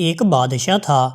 ایک بادشاہ تھا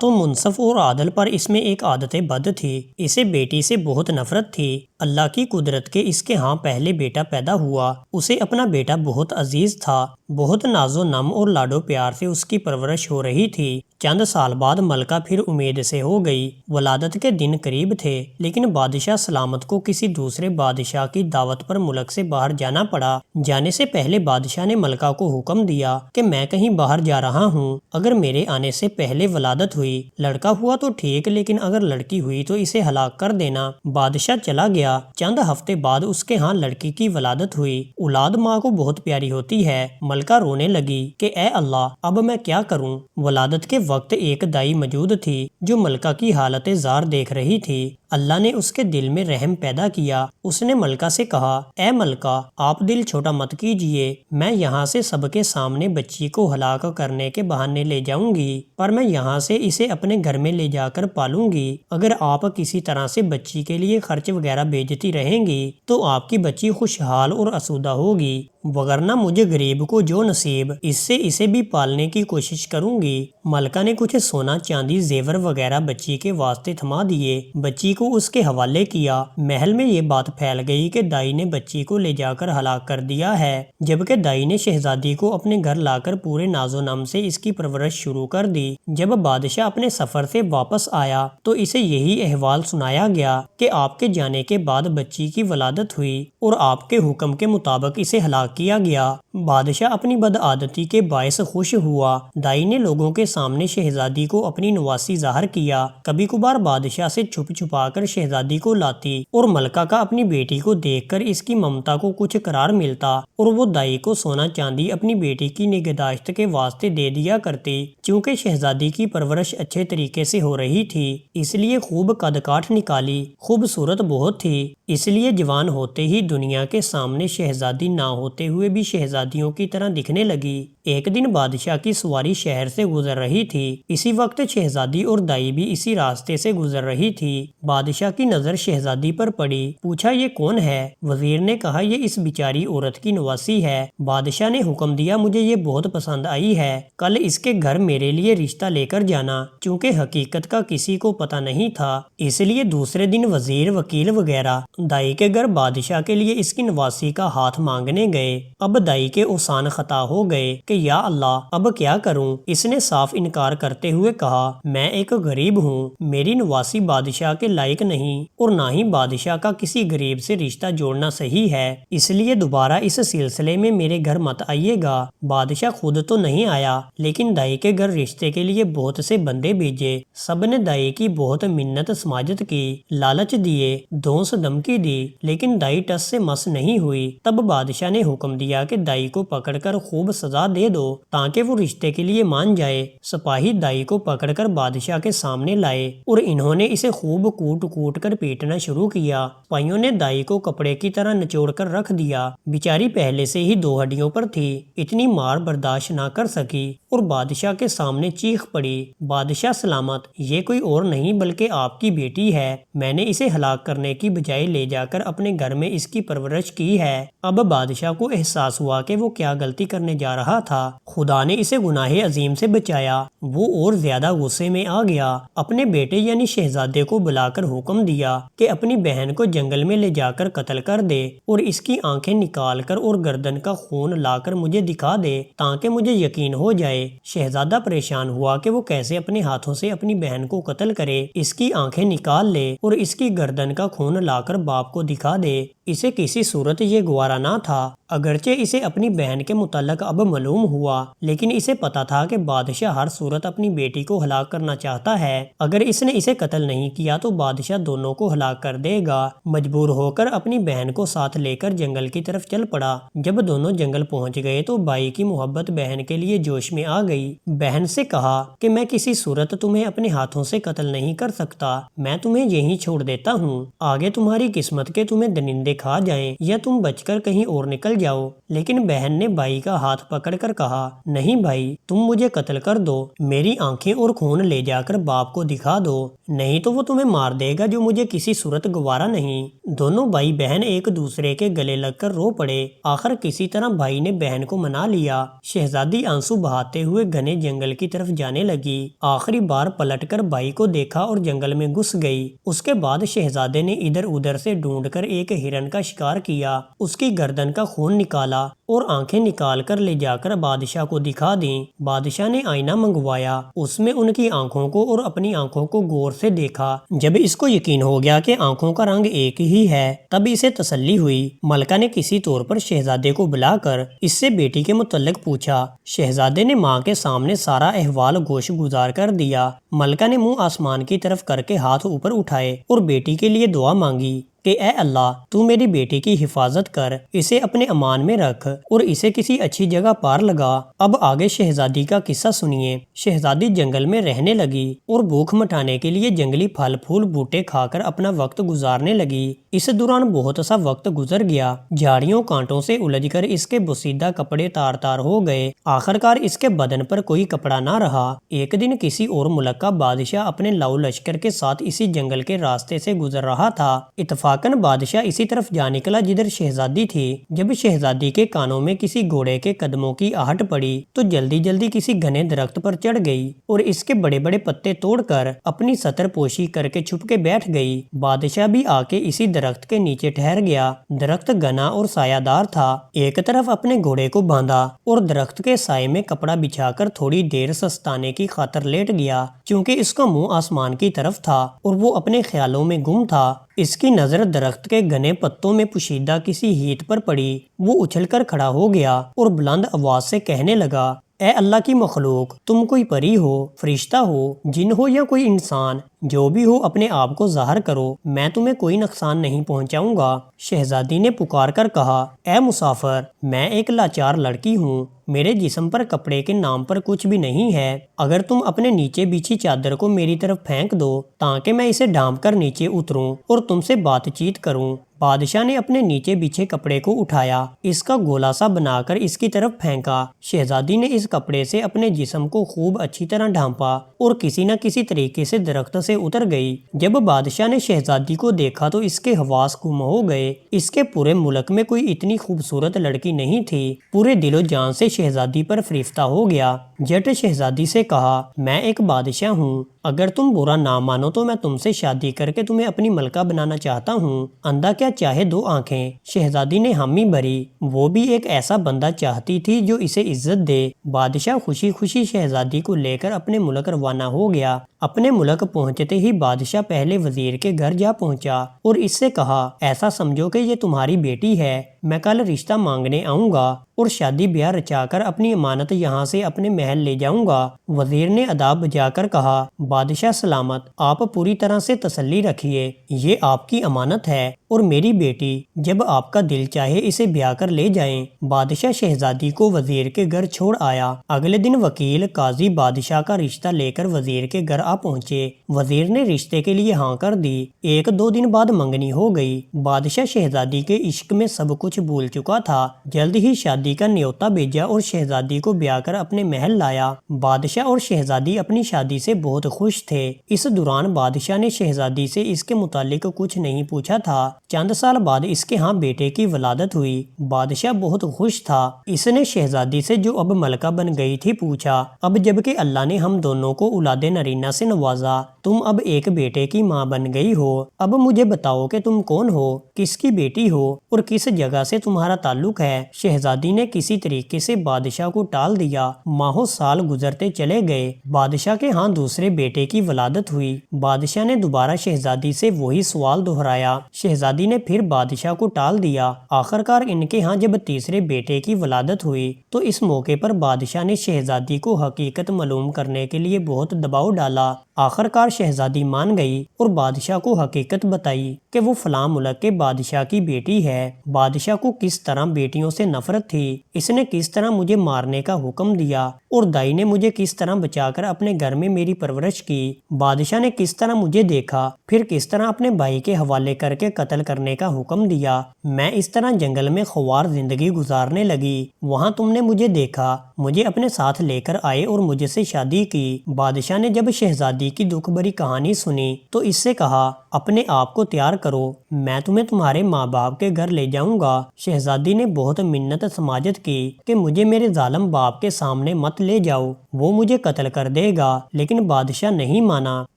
تو منصف اور عادل، پر اس میں ایک عادت بد تھی۔ اسے بیٹی سے بہت نفرت تھی۔ اللہ کی قدرت کے اس کے ہاں پہلے بیٹا پیدا ہوا۔ اسے اپنا بیٹا بہت عزیز تھا۔ بہت ناز و نم اور لاڈو پیار سے اس کی پرورش ہو رہی تھی۔ چند سال بعد ملکہ پھر امید سے ہو گئی۔ ولادت کے دن قریب تھے، لیکن بادشاہ سلامت کو کسی دوسرے بادشاہ کی دعوت پر ملک سے باہر جانا پڑا۔ جانے سے پہلے بادشاہ نے ملکہ کو حکم دیا کہ میں کہیں باہر جا رہا ہوں، اگر میرے آنے سے پہلے ولادت ہوئی، لڑکا ہوا تو ٹھیک، لیکن اگر لڑکی ہوئی تو اسے ہلاک کر دینا۔ بادشاہ چلا گیا۔ چند ہفتے بعد اس کے ہاں لڑکی کی ولادت ہوئی۔ اولاد ماں کو بہت پیاری ہوتی ہے۔ ملکہ رونے لگی کہ اے اللہ، اب میں کیا کروں؟ ولادت کے وقت ایک دائی موجود تھی جو ملکہ کی حالت زار دیکھ رہی تھی۔ اللہ نے اس کے دل میں رحم پیدا کیا۔ اس نے ملکہ سے کہا، اے ملکہ، آپ دل چھوٹا مت کیجئے، میں یہاں سے سب کے سامنے بچی کو ہلاک کرنے کے بہانے لے جاؤں گی، پر میں یہاں سے اسے اپنے گھر میں لے جا کر پالوں گی۔ اگر آپ کسی طرح سے بچی کے لیے خرچ وغیرہ بھیجتی رہیں گی تو آپ کی بچی خوشحال اور آسودہ ہوگی، وگرنہ مجھے غریب کو جو نصیب، اس سے اسے بھی پالنے کی کوشش کروں گی۔ ملکہ نے کچھ سونا چاندی زیور وغیرہ بچی کے واسطے تھما دیے، بچی کو اس کے حوالے کیا۔ محل میں یہ بات پھیل گئی کہ دائی نے بچی کو لے جا کر ہلاک کر دیا ہے، جبکہ دائی نے شہزادی کو اپنے گھر لا کر پورے ناز و نم سے اس کی پرورش شروع کر دی۔ جب بادشاہ اپنے سفر سے واپس آیا تو اسے یہی احوال سنایا گیا کہ آپ کے جانے کے بعد بچی کی ولادت ہوئی اور آپ کے حکم کے مطابق اسے ہلاک کیا گیا۔ بادشاہ اپنی بدعادتی کے باعث خوش ہوا۔ دائی نے لوگوں کے سامنے شہزادی کو اپنی نواسی ظاہر کیا۔ کبھی کبھار بادشاہ سے چھپ چھپا کر شہزادی کو لاتی اور ملکہ کا اپنی بیٹی کو دیکھ کر اس کی ممتا کو کچھ قرار ملتا اور وہ دائی کو سونا چاندی اپنی بیٹی کی نگہداشت کے واسطے دے دیا کرتی۔ چونکہ شہزادی کی پرورش اچھے طریقے سے ہو رہی تھی، اس لیے خوب قد کاٹ نکالی، خوبصورت بہت تھی، اس لیے جوان ہوتے ہی دنیا کے سامنے شہزادی نہ ہوتے ہوئے بھی شہزادیوں کی طرح دکھنے لگی۔ ایک دن بادشاہ کی سواری شہر سے گزر رہی تھی۔ اسی وقت شہزادی اور دائی بھی اسی راستے سے گزر رہی تھی۔ بادشاہ کی نظر شہزادی پر پڑی۔ پوچھا، یہ کون ہے؟ وزیر نے کہا، یہ اس بیچاری عورت کی نواسی ہے۔ بادشاہ نے حکم دیا، مجھے یہ بہت پسند آئی ہے، کل اس کے گھر میرے لیے رشتہ لے کر جانا۔ چونکہ حقیقت کا کسی کو پتہ نہیں تھا، اس لیے دوسرے دن وزیر، وکیل وغیرہ دائی کے گھر بادشاہ کے لیے اس کی نواسی کا ہاتھ مانگنے گئے۔ اب دائی کے اوسان خطا ہو گئے کہ یا اللہ، اب کیا کروں؟ اس نے صاف انکار کرتے ہوئے کہا، میں ایک غریب ہوں، میری نواسی بادشاہ کے لائق نہیں، اور نہ ہی بادشاہ کا کسی غریب سے رشتہ جوڑنا صحیح ہے، اس لیے دوبارہ اس سلسلے میں میرے گھر مت آئیے گا۔ بادشاہ خود تو نہیں آیا، لیکن دائی کے گھر رشتے کے لیے بہت سے بندے بھیجے۔ سب نے دائی کی بہت منت سماجت کی، لالچ دیے، دھونس دھمکی دی، لیکن دائی ٹس سے مس نہیں ہوئی۔ تب بادشاہ نے حکم دیا کہ دائی کو پکڑ کر خوب سزا دے دو تاکہ وہ رشتے کے لیے مان جائے۔ سپاہی دائی کو پکڑ کر بادشاہ کے سامنے لائے اور انہوں نے اسے خوب کوٹ کوٹ کر پیٹنا شروع کیا۔ سپاہیوں نے دائی کو کپڑے کی طرح نچوڑ کر رکھ دیا۔ بیچاری پہلے سے ہی دو ہڈیوں پر تھی، اتنی مار برداشت نہ کر سکی اور بادشاہ کے سامنے چیخ پڑی، بادشاہ سلامت، یہ کوئی اور نہیں بلکہ آپ کی بیٹی ہے، میں نے اسے ہلاک کرنے کی بجائے لے جا کر اپنے گھر میں اس کی پرورش کی ہے۔ اب بادشاہ کو احساس ہوا کہ وہ کیا غلطی کرنے جا رہا تھا۔ خدا نے اسے گناہ عظیم سے بچایا۔ وہ اور زیادہ غصے میں آ گیا۔ اپنے بیٹے یعنی شہزادے کو بلا کر حکم دیا کہ اپنی بہن کو جنگل میں لے جا کر قتل کر دے اور اس کی آنکھیں نکال کر اور گردن کا خون لا کر مجھے دکھا دے تاکہ مجھے یقین ہو جائے۔ شہزادہ پریشان ہوا کہ وہ کیسے اپنے ہاتھوں سے اپنی بہن کو قتل کرے، اس کی آنکھیں نکال لے اور اس کی گردن کا خون لا کر باپ کو دکھا دے۔ اسے کسی صورت یہ گوارا نہ تھا، اگرچہ اسے اپنی بہن کے متعلق اب معلوم ہوا، لیکن اسے پتا تھا کہ بادشاہ ہر صورت اپنی بیٹی کو ہلاک کرنا چاہتا ہے۔ اگر اس نے اسے قتل نہیں کیا تو بادشاہ دونوں کو ہلاک کر دے گا۔ مجبور ہو کر اپنی بہن کو ساتھ لے کر جنگل کی طرف چل پڑا۔ جب دونوں جنگل پہنچ گئے تو بھائی کی محبت بہن کے لیے جوش میں آ گئی۔ بہن سے کہا کہ میں کسی صورت تمہیں اپنے ہاتھوں سے قتل نہیں کر سکتا، میں تمہیں یہیں چھوڑ دیتا ہوں، آگے تمہاری قسمت کے تمہیں درندے کھا جائیں یا تم بچ کر کہیں اور نکل جاؤ۔ لیکن بہن نے بھائی کا ہاتھ پکڑ کر کہا، نہیں بھائی، تم مجھے قتل کر دو، میری آنکھیں اور خون لے جا کر باپ کو دکھا دو، نہیں تو وہ تمہیں مار دے گا، جو مجھے کسی صورت گوارا نہیں۔ دونوں بھائی بہن ایک دوسرے کے گلے لگ کر رو پڑے۔ آخر کسی طرح بھائی نے بہن کو منا لیا۔ شہزادی آنسو بہاتے ہوئے گھنے جنگل کی طرف جانے لگی۔ آخری بار پلٹ کر بھائی کو دیکھا اور جنگل میں گھس گئی۔ اس کے بعد شہزادے نے ادھر ادھر سے ڈھونڈ کر ایک ہرن کا شکار کیا، اس کی گردن کا خون نکالا اور آنکھیں نکال کر لے جا کر بادشاہ کو دکھا دیں۔ بادشاہ نے آئینہ منگوایا، اس میں ان کی آنکھوں کو اور اپنی آنکھوں کو غور سے دیکھا۔ جب اس کو یقین ہو گیا کہ آنکھوں کا رنگ ایک ہی ہے، تب اسے تسلی ہوئی۔ ملکہ نے کسی طور پر شہزادے کو بلا کر اس سے بیٹی کے متعلق پوچھا۔ شہزادے نے ماں کے سامنے سارا احوال گوش گزار کر دیا۔ ملکہ نے منہ آسمان کی طرف کر کے ہاتھ اوپر اٹھائے اور بیٹی کے لیے دعا مانگی کہ اے اللہ، تو میری بیٹی کی حفاظت کر، اسے اپنے امان میں رکھ اور اسے کسی اچھی جگہ پار لگا۔ اب آگے شہزادی کا قصہ سنیے۔ شہزادی جنگل میں رہنے لگی اور بھوک مٹانے کے لیے جنگلی پھل پھول بوٹے کھا کر اپنا وقت گزارنے لگی۔ اس دوران بہت سا وقت گزر گیا۔ جھاڑیوں کانٹوں سے الجھ کر اس کے بوسیدہ کپڑے تار تار ہو گئے۔ آخرکار اس کے بدن پر کوئی کپڑا نہ رہا۔ ایک دن کسی اور ملک کا بادشاہ اپنے لاؤ لشکر کے ساتھ اسی جنگل کے راستے سے گزر رہا تھا۔ اتفاقاً بادشاہ اسی طرف جا نکلا جدھر شہزادی تھی۔ جب شہزادی کے کانوں میں کسی گھوڑے کے قدموں کی آہٹ پڑی تو جلدی جلدی کسی گھنے درخت پر چڑھ گئی اور اس کے بڑے بڑے پتے توڑ کر اپنی ستر پوشی کر کے چھپ کے بیٹھ گئی۔ بادشاہ بھی آ کے اسی درخت کے نیچے ٹھہر گیا۔ درخت گھنا اور سایہ دار تھا۔ ایک طرف اپنے گھوڑے کو باندھا اور درخت کے سائے میں کپڑا بچھا کر تھوڑی دیر سستانے کی خاطر لیٹ گیا، چونکہ اس کا منہ آسمان کی طرف تھا اور وہ اپنے خیالوں میں گم تھا۔ اس کی نظر درخت کے گھنے پتوں میں پوشیدہ کسی ہیٹ پر پڑی۔ وہ اچھل کر کھڑا ہو گیا اور بلند آواز سے کہنے لگا، اے اللہ کی مخلوق، تم کوئی پری ہو، فرشتہ ہو، جن ہو یا کوئی انسان، جو بھی ہو اپنے آپ کو ظاہر کرو، میں تمہیں کوئی نقصان نہیں پہنچاؤں گا۔ شہزادی نے پکار کر کہا، اے مسافر، میں ایک لاچار لڑکی ہوں، میرے جسم پر کپڑے کے نام پر کچھ بھی نہیں ہے، اگر تم اپنے نیچے بچھی چادر کو میری طرف پھینک دو تاکہ میں اسے ڈھانپ کر نیچے اتروں اور تم سے بات چیت کروں۔ بادشاہ نے اپنے نیچے بچھے کپڑے کو اٹھایا، اس کا گولا سا بنا کر اس کی طرف پھینکا۔ شہزادی نے اس کپڑے سے اپنے جسم کو خوب اچھی طرح ڈھانپا اور کسی نہ کسی طریقے سے درخت سے اتر گئی۔ جب بادشاہ نے شہزادی کو دیکھا تو اس کے حواس گم ہو گئے۔ اس کے پورے ملک میں کوئی اتنی خوبصورت لڑکی نہیں تھی۔ پورے دل و جان سے شہزادی پر فریفتہ ہو گیا۔ جٹ شہزادی سے کہا، میں ایک بادشاہ ہوں، اگر تم برا نہ مانو تو میں تم سے شادی کر کے تمہیں اپنی ملکہ بنانا چاہتا ہوں۔ اندھا کیا چاہے دو آنکھیں۔ شہزادی نے حامی بھری، وہ بھی ایک ایسا بندہ چاہتی تھی جو اسے عزت دے۔ بادشاہ خوشی خوشی شہزادی کو لے کر اپنے ملک روانہ ہو گیا۔ اپنے ملک پہنچتے ہی بادشاہ پہلے وزیر کے گھر جا پہنچا اور اس سے کہا، ایسا سمجھو کہ یہ تمہاری بیٹی ہے، میں کل رشتہ مانگنے آؤں گا اور شادی بیاہ رچا کر اپنی امانت یہاں سے اپنے محل لے جاؤں گا۔ وزیر نے اداب بجا کر کہا، بادشاہ سلامت، آپ پوری طرح سے تسلی رکھیے، یہ آپ کی امانت ہے اور میری بیٹی، جب آپ کا دل چاہے اسے بیاہ کر لے جائیں۔ بادشاہ شہزادی کو وزیر کے گھر چھوڑ آیا۔ اگلے دن وکیل قاضی بادشاہ کا رشتہ لے کر وزیر کے گھر آ پہنچے۔ وزیر نے رشتے کے لیے ہاں کر دی۔ ایک دو دن بعد منگنی ہو گئی۔ بادشاہ شہزادی کے عشق میں سب کچھ بھول چکا تھا۔ جلد ہی شادی کا نیوتا بھیجا اور شہزادی کو بیاہ کر اپنے محل لایا۔ بادشاہ اور شہزادی اپنی شادی سے بہت خوش تھے۔ اس دوران بادشاہ نے شہزادی سے اس کے متعلق کچھ نہیں پوچھا تھا۔ چند سال بعد اس کے ہاں بیٹے کی ولادت ہوئی۔ بادشاہ بہت خوش تھا۔ اس نے شہزادی سے جو اب ملکہ بن گئی تھی پوچھا، اب جب کہ اللہ نے ہم دونوں کو اولاد نرینہ سے نوازا، تم اب ایک بیٹے کی ماں بن گئی ہو، اب مجھے بتاؤ کہ تم کون ہو، کس کی بیٹی ہو اور کس جگہ سے تمہارا تعلق ہے۔ شہزادی نے کسی طریقے سے بادشاہ کو ٹال دیا۔ ماہوں سال گزرتے چلے گئے۔ بادشاہ کے ہاں دوسرے بیٹے کی ولادت ہوئی۔ بادشاہ نے دوبارہ شہزادی سے وہی سوال دہرایا۔ شہزادی نے پھر بادشاہ کو ٹال دیا۔ آخرکار ان کے ہاں جب تیسرے بیٹے کی ولادت ہوئی تو اس موقع پر بادشاہ نے شہزادی کو حقیقت معلوم کرنے کے لیے بہت دباؤ ڈالا۔ آخرکار شہزادی مان گئی اور بادشاہ کو حقیقت بتائی کہ وہ فلاں ملک کے بادشاہ کی بیٹی ہے۔ بادشاہ کو کس طرح بیٹیوں سے نفرت تھی، اس نے کس طرح مجھے مارنے کا حکم دیا اور دائی نے مجھے کس طرح بچا کر اپنے گھر میں میری پرورش کی۔ بادشاہ نے کس طرح مجھے دیکھا، پھر کس طرح اپنے بھائی کے حوالے کر کے قتل کرنے کا حکم دیا۔ میں اس طرح جنگل میں خوار زندگی گزارنے لگی، وہاں تم نے مجھے دیکھا، مجھے اپنے ساتھ لے کر آئے اور مجھے سے شادی کی۔ بادشاہ نے جب شہزادی کی دکھ بھری کہانی سنی تو اس سے کہا، اپنے آپ کو تیار کرو، میں تمہیں تمہارے ماں باپ کے گھر لے جاؤں گا۔ شہزادی نے بہت منت سماجت کی کہ مجھے میرے ظالم باپ کے سامنے مت لے جاؤ، وہ مجھے قتل کر دے گا، لیکن بادشاہ نہیں مانا۔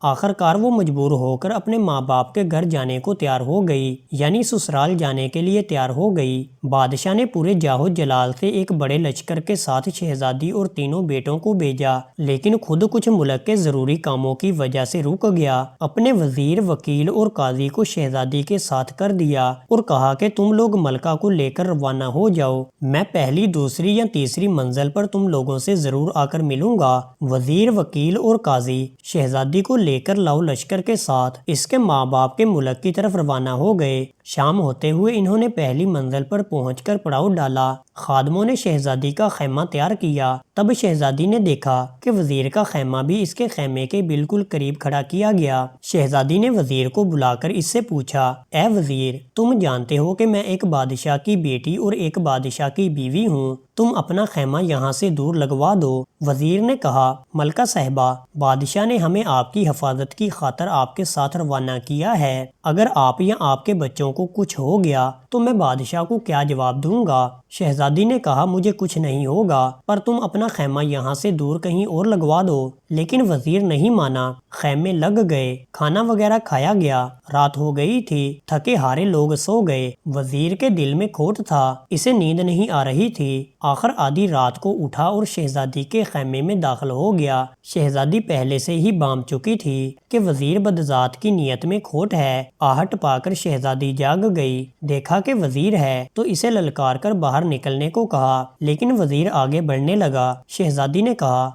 آخرکار وہ مجبور ہو کر اپنے ماں باپ کے گھر جانے کو تیار ہو گئی، یعنی سسرال جانے کے لیے تیار ہو گئی۔ بادشاہ نے پورے جاہو جلال سے ایک بڑے لشکر کے ساتھ شہزادی اور تینوں بیٹوں کو بھیجا، لیکن خود کچھ ملک کے ضروری کاموں کی وجہ سے رک گیا۔ اپنے وزیر، وکیل اور قاضی کو شہزادی کے ساتھ کر دیا اور کہا کہ تم لوگ ملکہ کو لے کر روانہ ہو جاؤ، میں پہلی، دوسری یا تیسری منزل پر تم لوگوں سے ضرور آ کر ملوں گا۔ وزیر، وکیل اور قاضی شہزادی کو لے کر لاؤ لشکر کے ساتھ اس کے ماں باپ کے ملک کی طرف روانہ ہو گئے۔ شام ہوتے ہوئے انہوں نے پہلی منزل پر پہنچ کر پڑاؤ ڈالا۔ خادموں نے شہزادی کا خیمہ تیار کیا۔ تب شہزادی نے دیکھا کہ وزیر کا خیمہ بھی اس کے خیمے کے بالکل قریب کھڑا کیا گیا۔ شہزادی نے وزیر کو بلا کر اس سے پوچھا، اے وزیر، تم جانتے ہو کہ میں ایک بادشاہ کی بیٹی اور ایک بادشاہ کی بیوی ہوں، تم اپنا خیمہ یہاں سے دور لگوا دو۔ وزیر نے کہا، ملکہ صاحبہ، بادشاہ نے ہمیں آپ کی حفاظت کی خاطر آپ کے ساتھ روانہ کیا ہے، اگر آپ یا آپ کے بچوں کو کچھ ہو گیا تو میں بادشاہ کو کیا جواب دوں گا؟ شہزادی نے کہا، مجھے کچھ نہیں ہوگا، پر تم اپنا خیمہ یہاں سے دور کہیں اور لگوا دو۔ لیکن وزیر نہیں مانا۔ خیمے لگ گئے، کھانا وغیرہ کھایا گیا، رات ہو گئی تھی، تھکے ہارے لوگ سو گئے۔ وزیر کے دل میں کھوٹ تھا، اسے نیند نہیں آ رہی تھی۔ آخر آدھی رات کو اٹھا اور شہزادی کے خیمے میں داخل ہو گیا۔ شہزادی پہلے سے ہی بام چکی تھی کہ وزیر بدذات کی نیت میں کھوٹ ہے۔ آہٹ پا کر شہزادی جاگ گئی، دیکھا کہ وزیر ہے تو اسے للکار کر باہر نکلنے کو کہا، لیکن وزیر آگے بڑھنے لگا۔ شہزادی نے کہا،